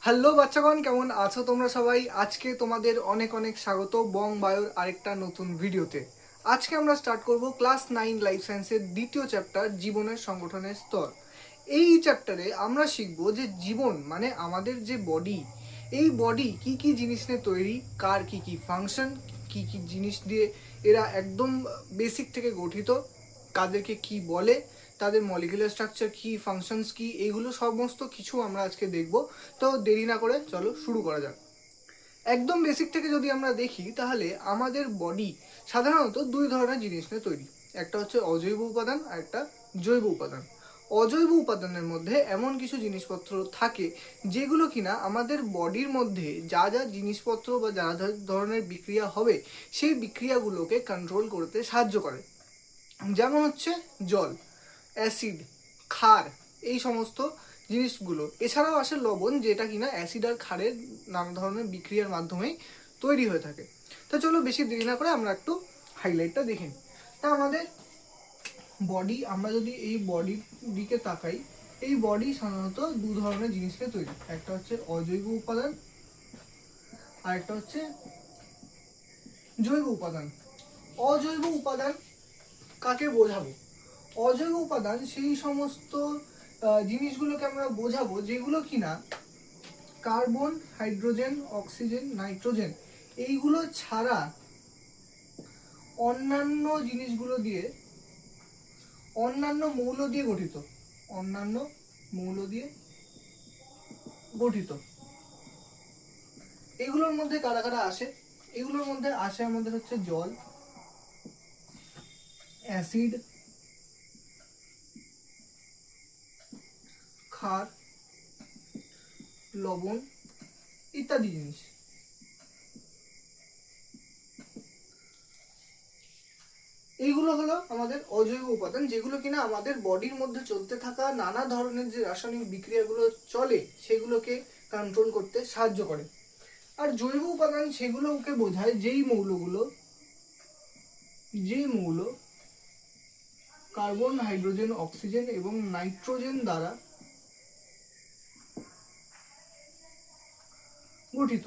Hello বাচ্চাগণ, কেমন আছো তোমরা সবাই? আজকে তোমাদের অনেক অনেক স্বাগত বং বায়োর আরেকটা নতুন ভিডিওতে। আজকে আমরা স্টার্ট করব ক্লাস 9 লাইফ সায়েন্সের দ্বিতীয় চ্যাপ্টার জীবনের সংগঠনের স্তর। এই চ্যাপ্টারে আমরা শিখব যে জীবন মানে আমাদের যে বডি, এই বডি কি কি জিনিস নিয়ে তৈরি, কার কি কি ফাংশন, কি কি জিনিস দিয়ে এরা একদম বেসিক থেকে গঠিত, কাদেরকে কি বলে, তাদের মলিকুলার স্ট্রাকচার কি, ফাংশনস কি, এইগুলো সমস্ত কিছু আমরা আজকে দেখব। তো দেরি না করে চলো শুরু করা যাক। একদম বেসিক থেকে যদি আমরা দেখি তাহলে আমাদের বডি সাধারণত দুই ধরনের জিনিস নিয়ে তৈরি। একটা হচ্ছে অজৈব উপাদান আর একটা জৈব উপাদান। অজৈব উপাদানের মধ্যে এমন কিছু জিনিসপত্র থাকে যেগুলো কিনা আমাদের বডির মধ্যে যা যা জিনিসপত্র বা যা যা ধরনের বিক্রিয়া হবে সেই বিক্রিয়াগুলোকে কন্ট্রোল করতে সাহায্য করে। যেমন হচ্ছে জল, অ্যাসিড, ক্ষার, এই সমস্ত জিনিসগুলো। এছাড়াও আসে লবণ, যেটা কিনা অ্যাসিড আর ক্ষারের নানা ধরনের বিক্রিয়ার মাধ্যমেই তৈরি হয়ে থাকে। তো চলো বেশি দেরি না করে আমরা একটু হাইলাইটটা দেখে নিই। তা আমাদের বডি, আমরা যদি এই বডির দিকে তাকাই, এই বডি সাধারণত দু ধরনের জিনিসকে তৈরি। একটা হচ্ছে অজৈব উপাদান আর একটা হচ্ছে জৈব উপাদান। অজৈব উপাদান কাকে বোঝাবো? অজৈব উপাদান সেই সমস্ত জিনিসগুলোকে আমরা বোঝাবো যেগুলো কিনা কার্বন, হাইড্রোজেন, অক্সিজেন, নাইট্রোজেন এইগুলো ছাড়া অন্যান্য জিনিসগুলো দিয়ে, অন্যান্য মৌল দিয়ে গঠিত, অন্যান্য মৌল দিয়ে গঠিত। এগুলোর মধ্যে কারা কারা আসে? এগুলোর মধ্যে আসে আমাদের হচ্ছে জল, অ্যাসিড, ক্ষার, লবণ ইত্যাদি জিনিস। এইগুলো হলো আমাদের অজৈব উপাদান, যেগুলো কিনা আমাদের বডির মধ্যে চলতে থাকা নানা ধরনের যে রাসায়নিক বিক্রিয়াগুলো চলে সেগুলোকে কন্ট্রোল করতে সাহায্য করে। আর জৈব উপাদান সেগুলোকে বোঝায় যেই মৌল কার্বন, হাইড্রোজেন, অক্সিজেন এবং নাইট্রোজেন দ্বারা গঠিত।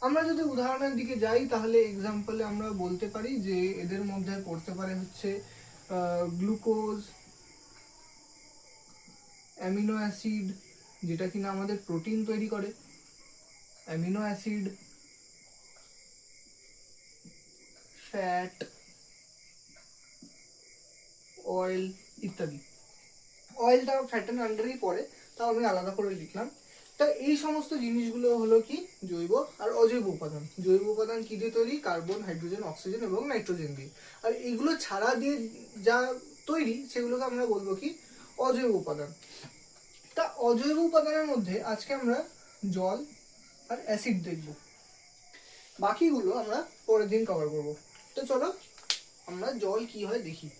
আমরা যদি উদাহরণের দিকে যাই তাহলে এক্সাম্পলে আমরা বলতে পারি যে এদের মধ্যে পড়তে পারে হচ্ছে গ্লুকোজ, অ্যামিনো অ্যাসিড, যেটা কিনা আমাদের প্রোটিন তৈরি করে, অ্যামিনো অ্যাসিড, ফ্যাট, অয়েল ইত্যাদি। অয়েলটা ফ্যাটের আন্ডারেই পড়ে, তাও আমি আলাদা করে লিখলাম। তা এই সমস্ত জিনিসগুলো হলো কি জৈব আর অজৈব উপাদান। জৈব উপাদান কি দিয়ে তৈরি? কার্বন, হাইড্রোজেন, অক্সিজেন এবং নাইট্রোজেন দিয়ে। আর এগুলো ছাড়া দিয়ে যা তৈরি সেগুলোকে আমরা বলবো কি অজৈব উপাদান। তা অজৈব উপাদানের মধ্যে আজকে আমরা জল আর অ্যাসিড দেখব, বাকিগুলো আমরা পরের দিন কভার করব। তো চলো আমরা জল কি হয় দেখি।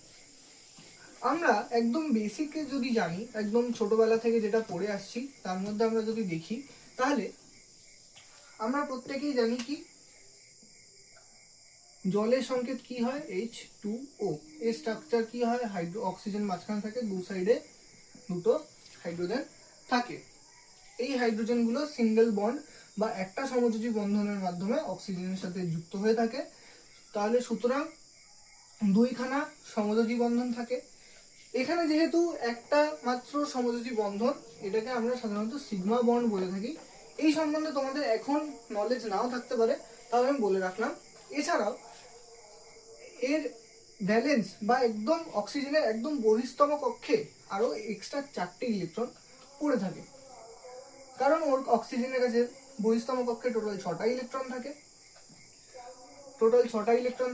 আমরা একদম বেসিকে যদি জানি, একদম ছোটবেলা থেকে যেটা পড়ে আসছি তার মধ্যে আমরা যদি দেখি তাহলে আমরা প্রত্যেকেই জানি কি জলের সংকেত কি হয়? H2O। এর স্ট্রাকচার কি হয়? অক্সিজেন মাঝখানে থাকে, দু সাইডে দুটো হাইড্রোজেন থাকে। এই হাইড্রোজেন গুলো সিঙ্গেল বন্ড বা একটা সমযোজী বন্ধনের মাধ্যমে অক্সিজেনের সাথে যুক্ত হয়ে থাকে। তাহলে সুতরাং দুইখানা সমযোজী বন্ধন থাকে। এখানে যেহেতু একটা মাত্র সমযোজী বন্ধন, এটাকে আমরা সাধারণত সিগমা বন্ড বলে থাকি। এই সম্বন্ধে তোমাদের এখন নলেজ নাও থাকতে পারে, তাও আমি বলে রাখলাম। এছাড়াও এর ভ্যালেন্স বা একদম অক্সিজেনের একদম বহিস্তম কক্ষে আরো এক্সট্রা 4টে ইলেকট্রন পড়ে থাকে, কারণ ওর অক্সিজেনের কাছে বহিস্তম কক্ষে টোটাল 6টা ইলেকট্রন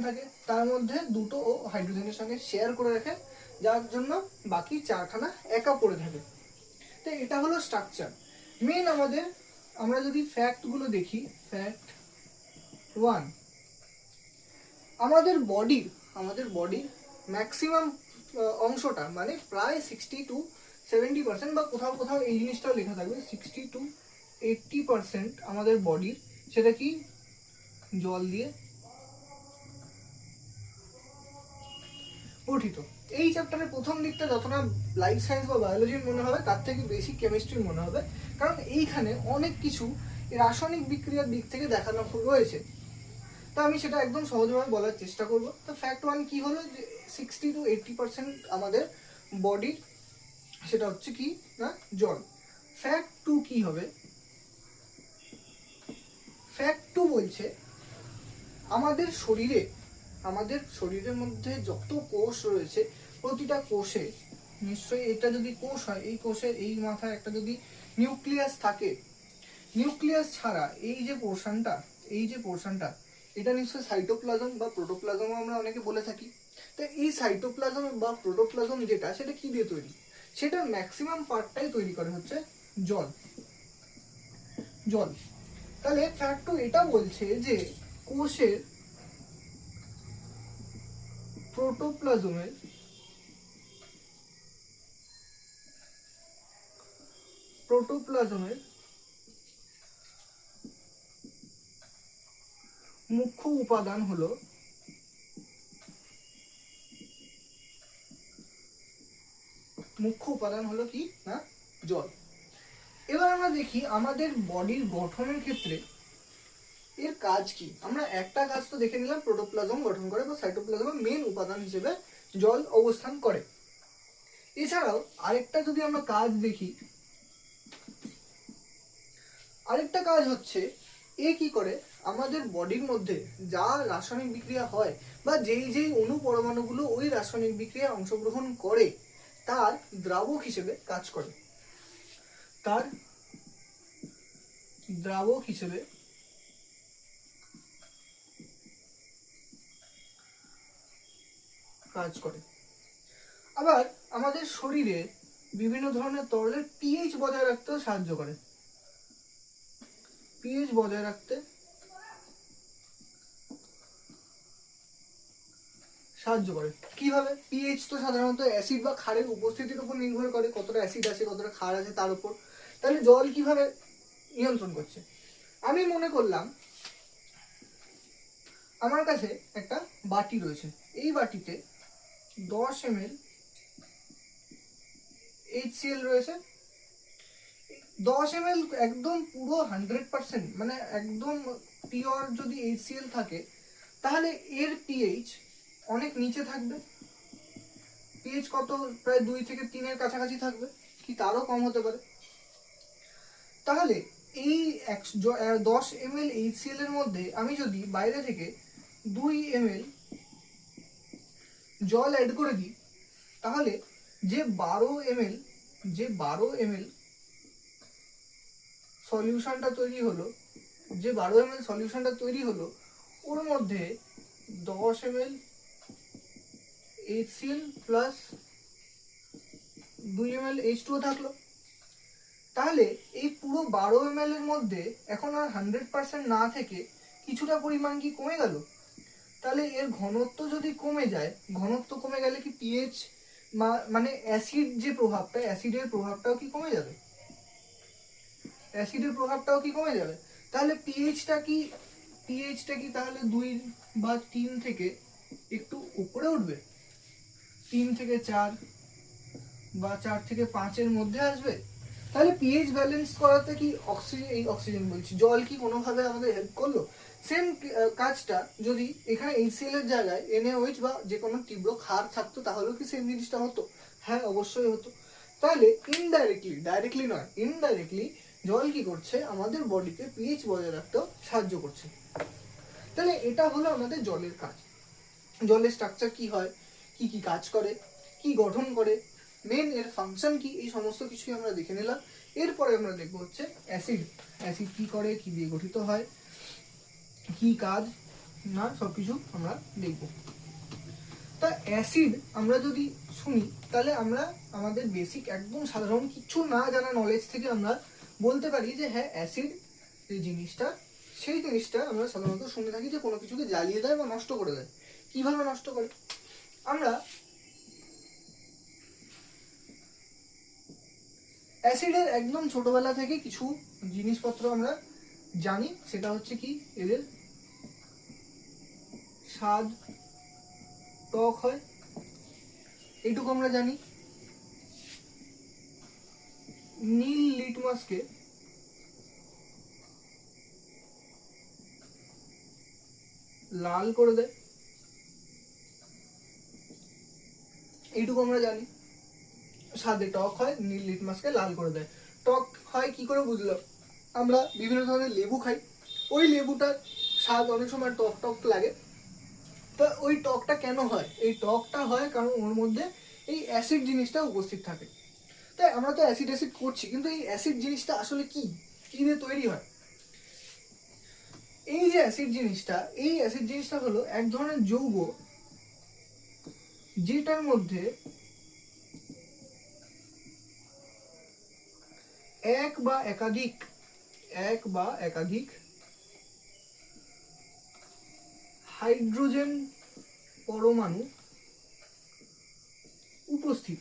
থাকে। তার মধ্যে দুটো ও হাইড্রোজেনের সঙ্গে শেয়ার করে রাখে, যার জন্য বাকি 4খানা একা পড়ে থাকে। তো এটা হলো স্ট্রাকচার মেন আমাদের। আমরা যদি ফ্যাক্টগুলো দেখি, ফ্যাক্ট 1, আমাদের বডির ম্যাক্সিমাম অংশটা মানে প্রায় 60-70%, বা কোথাও কোথাও এই জিনিসটাও লেখা থাকবে 60-80% আমাদের বডির, সেটা কি জল দিয়ে গঠিত। এই চ্যাপ্টারের প্রথম দিকটা যতটা লাইফ সায়েন্স বা বায়োলজির মনে হবে তার থেকে বেশি কেমিস্ট্রির মনে হবে, কারণ এইখানে অনেক কিছু রাসায়নিক বিক্রিয়ার দিক থেকে দেখানো রয়েছে। তো আমি সেটা একদম সহজভাবে বলার চেষ্টা করব। তো ফ্যাক্ট 1 কি হলো, যে 60 to 80% আমাদের বডির সেটা হচ্ছে কি না জল। ফ্যাক্ট 2 কি হবে, ফ্যাক্ট 2 বলছে আমাদের শরীরের মধ্যে যত কোষ রয়েছে প্রতিটা কোষে, নিশ্চয়ই এটা যদি কোষ হয়, এই কোষের এই মাথায় একটা যদি নিউক্লিয়াস থাকে, নিউক্লিয়াস ছাড়া এই যে পোর্শনটা এটা নিশ্চয়ই সাইটোপ্লাজম বা প্রোটোপ্লাজম আমরা অনেকে বলে থাকি। তো এই সাইটোপ্লাজম বা প্রোটোপ্লাজম যেটা, সেটা কি দিয়ে তৈরি, সেটার ম্যাক্সিমাম পার্টটাই তৈরি করে হচ্ছে জল। তাহলে ফ্যাক্ট 2 এটা বলছে যে কোষের প্রোটোপ্লাজমের মুখ্য উপাদান হলো কি না জল। এবার আমরা দেখি আমাদের বডির গঠনের ক্ষেত্রে এর কাজ কি। আমরা একটা কাজ তো দেখে নিলাম, প্রোটোপ্লাজম গঠন করে বা সাইটোপ্লাজমের মেন উপাদান হিসেবে জল অবস্থান করে। এছাড়াও আরেকটা যদি আমরা কাজ দেখি, আরেকটা কাজ হচ্ছে এ কি করে আমাদের বডির মধ্যে যা রাসায়নিক বিক্রিয়া হয় বা যেই অণু পরমাণুগুলো ওই রাসায়নিক বিক্রিয়ায় অংশগ্রহণ করে তার দ্রাবক হিসেবে কাজ করে, আবার আমাদের শরীরে বিভিন্ন ধরনের তরলের পিএইচ বজায় রাখতেও সাহায্য করে। কিভাবে? পিএইচ তো সাধারণত অ্যাসিড বা ক্ষারের উপস্থিতির উপর নির্ভর করে, কতটা অ্যাসিড আছে কতটা ক্ষার আছে তার উপর। তাহলে জল কিভাবে নিয়ন্ত্রণ করছে? আমি মনে করলাম আমার কাছে একটা বাটি রয়েছে, এই বাটিতে 10 ml HCl রয়েছে। 10 ml একদম পুরো 100% মানে একদম পিওর যদি HCl থাকে তাহলে এর পিএইচ অনেক নিচে থাকবে। পিএইচ কত? প্রায় 2 থেকে 3 এর কাছাকাছি থাকবে, কি তারও কম হতে পারে। তাহলে এই 10 ml HCl এর মধ্যে আমি যদি বাইরে থেকে 2 ml জল অ্যাড করে দিই, তাহলে যে 12 ml সলিউশনটা তৈরি হলো, ওর মধ্যে 10 ml HCl plus 2 ml H2O থাকলো। তাহলে এই পুরো 12 ml এর মধ্যে এখন আর 100% না থেকে কিছুটা পরিমাণ কি কমে গেল। তাহলে এর ঘনত্ব যদি কমে যায়, ঘনত্ব কমে গেলে কি পিএইচ মানে অ্যাসিড যে প্রভাবটা, অ্যাসিডের প্রভাবটাও কি কমে যাবে। তাহলে পিএইচটা কি তাহলে 2 বা 3 থেকে একটু উপরে উঠবে, 3 থেকে 4 বা 4 থেকে 5 এর মধ্যে আসবে। তাহলে পিএইচ ব্যালেন্স করাতে কি জল কি কোনোভাবে আমাদের হেল্প করলো? সেম কাজটা যদি এখানে HCl এর জায়গায় NaOH বা যে কোনো তীব্র ক্ষার থাকতো তাহলেও কি সেম জিনিসটা হতো? হ্যাঁ, অবশ্যই হতো। তাহলে ইনডাইরেক্টলি জল কি করছে, আমাদের বডিতে পিএইচ বজায় রাখতেও সাহায্য করছে। তাহলে এটা হলো আমাদের জলের কাজ। জলের স্ট্রাকচার কি হয়, কি কাজ করে, কি গঠন করে, মেন এর ফাংশন কি, এই সমস্ত কিছুই আমরা দেখে নিলাম। এরপরে আমরা দেখবো হচ্ছে অ্যাসিড কি করে, কি দিয়ে গঠিত হয়, কি কাজ না, সবকিছু আমরা দেখব। তা অ্যাসিড আমরা যদি শুনি তাহলে আমরা আমাদের বেসিক একদম সাধারণ কিছু না জানা নলেজ থেকে আমরা বলতে পারি যে হ্যাঁ, অ্যাসিড যে জিনিসটা, সেই জিনিসটা আমরা সাধারণত শুনে থাকি যে কোনো কিছুকে জ্বালিয়ে দেয় বা নষ্ট করে দেয়। কিভাবে নষ্ট করে? আমরা অ্যাসিডের একদম ছোটবেলা থেকে কিছু জিনিসপত্র আমরা জানি, সেটা হচ্ছে কি এদের স্বাদ টক হয়, এইটুকু আমরা জানি। নীল লিটমাসকে লাল করে দেয়, এইটুকু আমরা জানি। স্বাদে টক হয়, নীল লিটমাসকে লাল করে দেয়। টক হয় কি করে বুঝলাম, আমরা বিভিন্ন ধরনের লেবু খাই, ওই লেবুটার স্বাদ অনেক সময় টক টক লাগে। তো ওই টকটা কেন হয়, এই টকটা হয় কারণ ওর মধ্যে এই অ্যাসিড জিনিসটা উপস্থিত থাকে। তাই আমরা তো অ্যাসিড অ্যাসিড করছি, কিন্তু এই অ্যাসিড জিনিসটা আসলে কি, কি দিয়ে তৈরি হয়? এই যে অ্যাসিড জিনিসটা, এই অ্যাসিড জিনিসটা হলো এক ধরনের যৌগ, যেটার মধ্যে এক বা একাধিক হাইড্রোজেন পরমাণু উপস্থিত,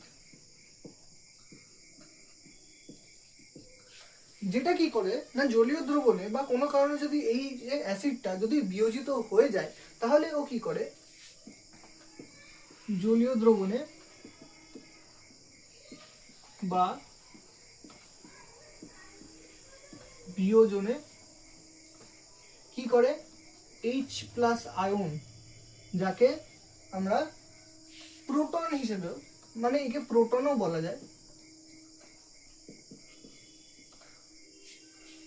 যেটা কি করে না জলীয় দ্রবণে বা কোনো কারণে যদি এই যে অ্যাসিডটা যদি বিয়োজিত হয়ে যায়, তাহলে ও কি করে জলীয় দ্রবণে বা বিয়োজনে কি করে H+ আয়ন, যাকে আমরা প্রোটন হিসেবেও, মানে একে প্রোটনও বলা যায়,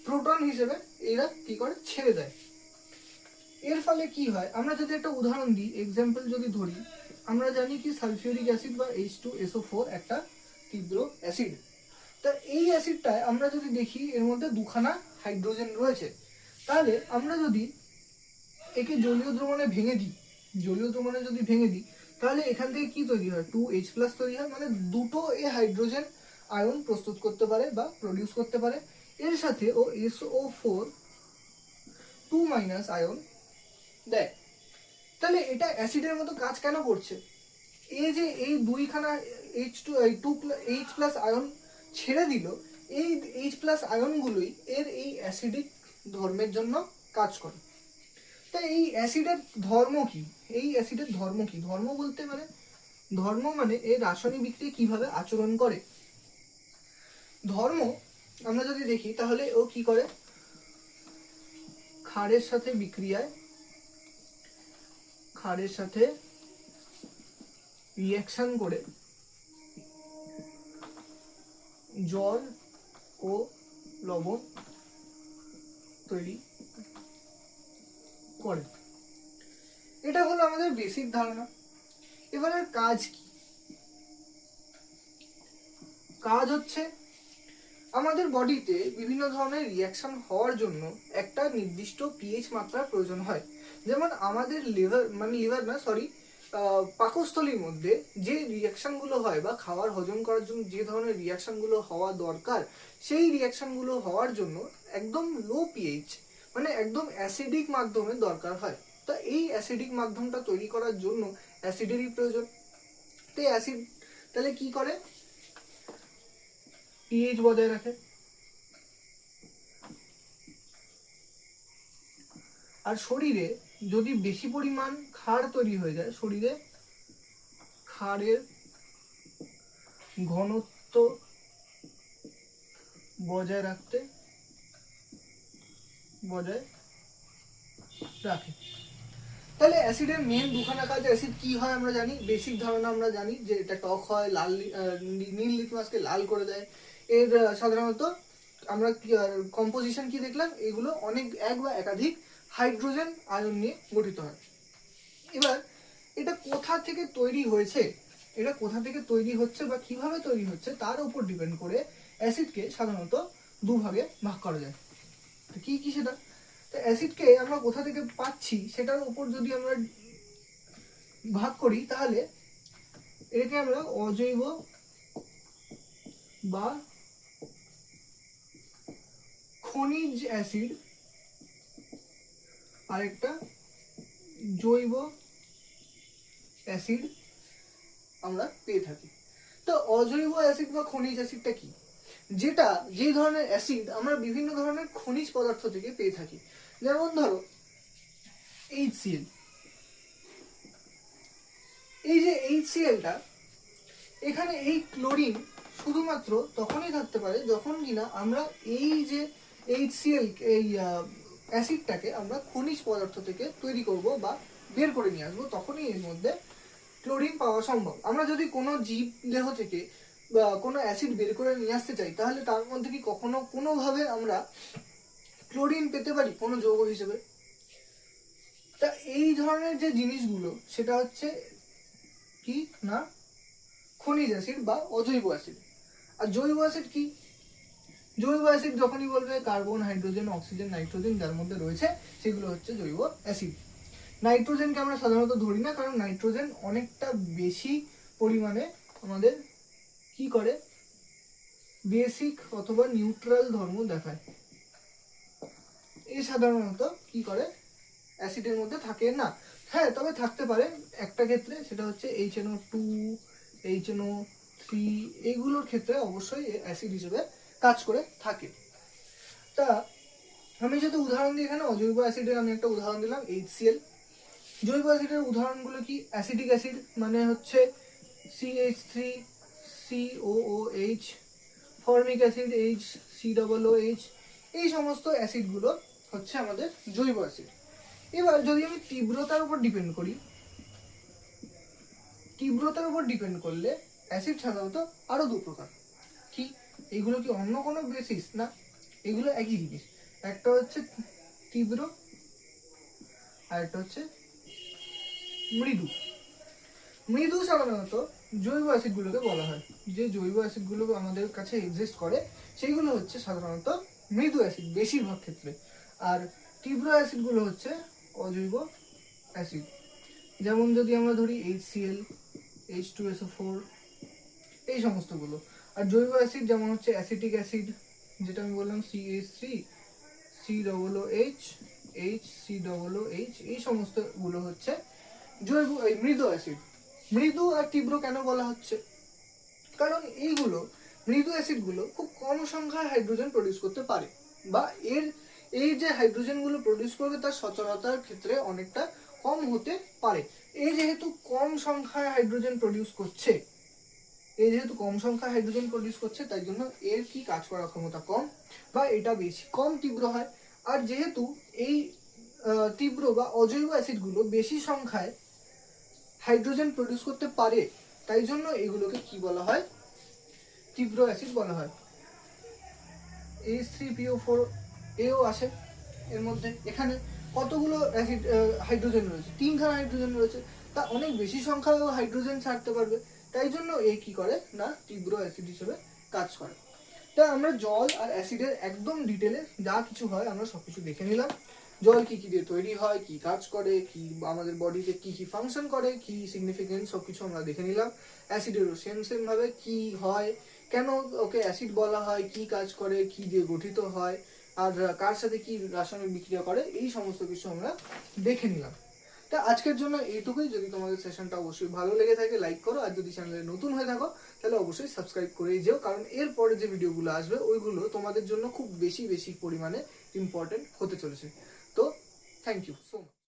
প্রোটন হিসেবে এরা কি করে ছেড়ে দেয়। এর ফলে কি হয়, আমরা যদি একটা উদাহরণ দিই, এক্সাম্পল যদি ধরি, আমরা জানি কি সালফিউরিক অ্যাসিড বা H2SO4 একটা তীব্র অ্যাসিড। তা এই অ্যাসিডটায় আমরা যদি দেখি এর মধ্যে দুখানা হাইড্রোজেন রয়েছে, তাহলে আমরা যদি একে জলীয় দ্রবণে ভেঙে দিই, তাহলে এখান থেকে কি তৈরি হয়, 2H+ তৈরি হয়, মানে দুটো এ হাইড্রোজেন আয়ন প্রস্তুত করতে পারে বা প্রডিউস করতে পারে। এর সাথে ও SO4 2- আয়ন দেয়। তাহলে এটা অ্যাসিডের মতো কাজ কেন করছে? এই যে এই দুইখানা H+ আয়ন ছেড়ে দিল, এই H+ আয়নগুলোই এর এই অ্যাসিডিক ধর্মের জন্য কাজ করে। তাই এই অ্যাসিডের ধর্ম কি, ধর্ম বলতে মানে এর রাসায়নিক বিক্রিয়া কিভাবে আচরণ করে। ধর্ম আমরা যদি দেখি, তাহলে ও কি করে, ক্ষারের সাথে রিঅ্যাকশন করে জল ও লবণ তৈরি করে। এটা হলো আমাদের বেসিক ধারণা। এবারে কাজ কি? কাজ হচ্ছে আমাদের বডিতে বিভিন্ন ধরনের রিঅ্যাকশন হওয়ার জন্য একটা নির্দিষ্ট পিএইচ মাত্রার প্রয়োজন হয়। যেমন আমাদের পাকস্থলীর মধ্যে যে রিঅ্যাকশনগুলো হয় বা খাবার হজম করার জন্য যে ধরনের রিঅ্যাকশনগুলো হওয়া দরকার, সেই রিঅ্যাকশনগুলো হওয়ার জন্য একদম লো পিএইচ, মানে একদম অ্যাসিডিক মাধ্যমের দরকার হয়। তা এই অ্যাসিডিক মাধ্যমটা তৈরি করার জন্য অ্যাসিডেরই প্রয়োজন। তো অ্যাসিড তাহলে কি করে, পিএইচ বজায় রাখে। আর শরীরে যদি বেশি পরিমাণ ক্ষার তৈরি হয়ে যায়, শরীরে ক্ষারের ঘনত্ব বজায় রাখে। তাহলে অ্যাসিডের মেন দুখানা কাজ। অ্যাসিড কি হয় আমরা জানি, বেসিক ধারণা আমরা জানি যে এটা টক হয়, নীল লিটমাসকে লাল করে দেয়। এর সাধারণত আমরা কম্পোজিশন কি দেখলাম, এগুলো অনেক এক বা একাধিক হাইড্রোজেন আয়ন নিয়ে গঠিত হয়। এবার এটা কোথা থেকে তৈরি হয়েছে, এটা কোথা থেকে তৈরি হচ্ছে বা কিভাবে তৈরি হচ্ছে, তার উপর ডিপেন্ড করে অ্যাসিডকে সাধারণত দুভাগে ভাগ করা যায়। কি কি সেটা, অ্যাসিডকে আমরা কোথা থেকে পাচ্ছি সেটার উপর যদি আমরা ভাগ করি, তাহলে এটাকে আমরা অজৈব বা খনিজ অ্যাসিড, আরেকটা জৈব অ্যাসিড আমরা পেয়ে থাকি। তো অজৈব অ্যাসিড বা খনিজ অ্যাসিডটা কি, যেটা যে ধরনের অ্যাসিড আমরা বিভিন্ন ধরনের খনিজ পদার্থ থেকে পেয়ে থাকি। যেমন ধরো HCl, এই যে HClটা এখানে এই ক্লোরিন শুধুমাত্র তখনই থাকতে পারে যখন কিনা আমরা এই যে HCl এই অ্যাসিডটাকে আমরা খনিজ পদার্থ থেকে তৈরি করব বা বের করে নিয়ে আসবো, তখনই এর মধ্যে ক্লোরিন পাওয়া সম্ভব। আমরা যদি কোনো জীব দেহ থেকে কোনো অ্যাসিড বের করে নিয়ে আসতে চাই, তাহলে তার মধ্যে কি কখনো কোনোভাবে আমরা ক্লোরিন পেতে পারি কোনো যৌগ হিসেবে? তা এই ধরনের যে জিনিসগুলো সেটা হচ্ছে কি না খনিজ অ্যাসিড বা অজৈব অ্যাসিড। আর জৈব অ্যাসিড কি? জৈব অ্যাসিড যখনই বলবে কার্বন, হাইড্রোজেন, অক্সিজেন, নাইট্রোজেন যার মধ্যে রয়েছে সেগুলো হচ্ছে জৈব অ্যাসিড। নাইট্রোজেনকে আমরা সাধারণত ধরি না, কারণ নাইট্রোজেন অনেকটা বেশি পরিমাণে আমাদের কি করে বেসিক অথবা নিউট্রাল ধর্ম দেখায়। এই সাধারণত কি করে অ্যাসিডের মধ্যে থাকে না। হ্যাঁ, তবে থাকতে পারে একটা ক্ষেত্রে, সেটা হচ্ছে HNO2, HNO3 এইগুলোর ক্ষেত্রে অবশ্যই অ্যাসিড হিসেবে কাজ করে থাকে। তা আমি যদি উদাহরণ দিই, এখানে অজৈব অ্যাসিডের আমি একটা উদাহরণ দিলাম HCl। জৈব অ্যাসিডের উদাহরণগুলো কি? অ্যাসিটিক অ্যাসিড মানে হচ্ছে CH3COOH, ফর্মিক অ্যাসিড HCOOH, এই সমস্ত অ্যাসিডগুলো হচ্ছে আমাদের জৈব অ্যাসিড। এবার যদি আমি তীব্রতার উপর ডিপেন্ড করি, তীব্রতার উপর ডিপেন্ড করলে অ্যাসিড সাধারণত আরো দু প্রকার। কি এগুলো? কি অন্য কোনো বেসিস না, এগুলো একই জিনিস। একটা হচ্ছে তীব্র আর একটা হচ্ছে মৃদু। মৃদু সাধারণত জৈব অ্যাসিডগুলোকে বলা হয়। যে জৈব অ্যাসিডগুলো আমাদের কাছে এক্সিস্ট করে সেইগুলো হচ্ছে সাধারণত মৃদু অ্যাসিড বেশিরভাগ ক্ষেত্রে। আর তীব্র অ্যাসিডগুলো হচ্ছে অজৈব অ্যাসিড। যেমন যদি আমরা ধরি HCl, H2SO4, এই সমস্তগুলো। আর জৈব অ্যাসিড যেমন হচ্ছে অ্যাসিটিক অ্যাসিড, যেটা আমি বললাম CH3COOH, HCOOH, এই সমস্তগুলো হচ্ছে জৈব মৃদু অ্যাসিড। মৃদু আর তীব্র কেন বলা হচ্ছে? কারণ এইগুলো মৃদু অ্যাসিডগুলো খুব কম সংখ্যায় হাইড্রোজেন প্রডিউস করতে পারে, বা এই যে হাইড্রোজেনগুলো প্রডিউস করবে তার সচরাচর ক্ষেত্রে অনেকটা কম হতে পারে। এই যেহেতু কম সংখ্যায় হাইড্রোজেন প্রডিউস করছে, তাই জন্য এর কি কাজ করার ক্ষমতা কম, বা এটা বেশি কম তীব্র হয়। আর যেহেতু এই তীব্র বা অজৈব অ্যাসিডগুলো বেশি সংখ্যায় হাইড্রোজেন প্রডিউস করতে পারে, তাই জন্য এগুলোকে কি বলা হয়? তীব্র অ্যাসিড বলা হয়। H3PO4 এও আসে এর মধ্যে। এখানে কতগুলো অ্যাসিড হাইড্রোজেন রয়েছে? 3খানা হাইড্রোজেন রয়েছে, তা অনেক বেশি সংখ্যায় হাইড্রোজেন ছাড়তে পারবে, তাই জন্য এ কি করে না তীব্র অ্যাসিড হিসেবে কাজ করে। তাই আমরা জল আর অ্যাসিডের একদম ডিটেলে যা কিছু হয় আমরা সবকিছু দেখে নিলাম। জল কি কি দিয়ে তৈরি হয়, কি কাজ করে, কি আমাদের বডিতে কি কি ফাংশন করে, কি সিগনিফিকেন্স, সবকিছু আমরা দেখে নিলাম। অ্যাসিডেরও সেম ভাবে কি হয়, কেন ওকে অ্যাসিড বলা হয়, কি কাজ করে, কি দিয়ে গঠিত হয়, আর কার সাথে কি রাসায়নিক বিক্রিয়া করে, এই সমস্ত কিছু আমরা দেখে নিলাম। তা আজকের জন্য এইটুকুই। যদি তোমাদের সেশনটা অবশ্যই ভালো লেগে থাকে লাইক করো, আর যদি চ্যানেলে নতুন হয়ে থাকো তাহলে অবশ্যই সাবস্ক্রাইব করেই যেও, কারণ এরপরে যে ভিডিওগুলো আসবে ওইগুলো তোমাদের জন্য খুব বেশি পরিমাণে ইম্পর্টেন্ট হতে চলেছে। তো থ্যাংক ইউ সো মাচ।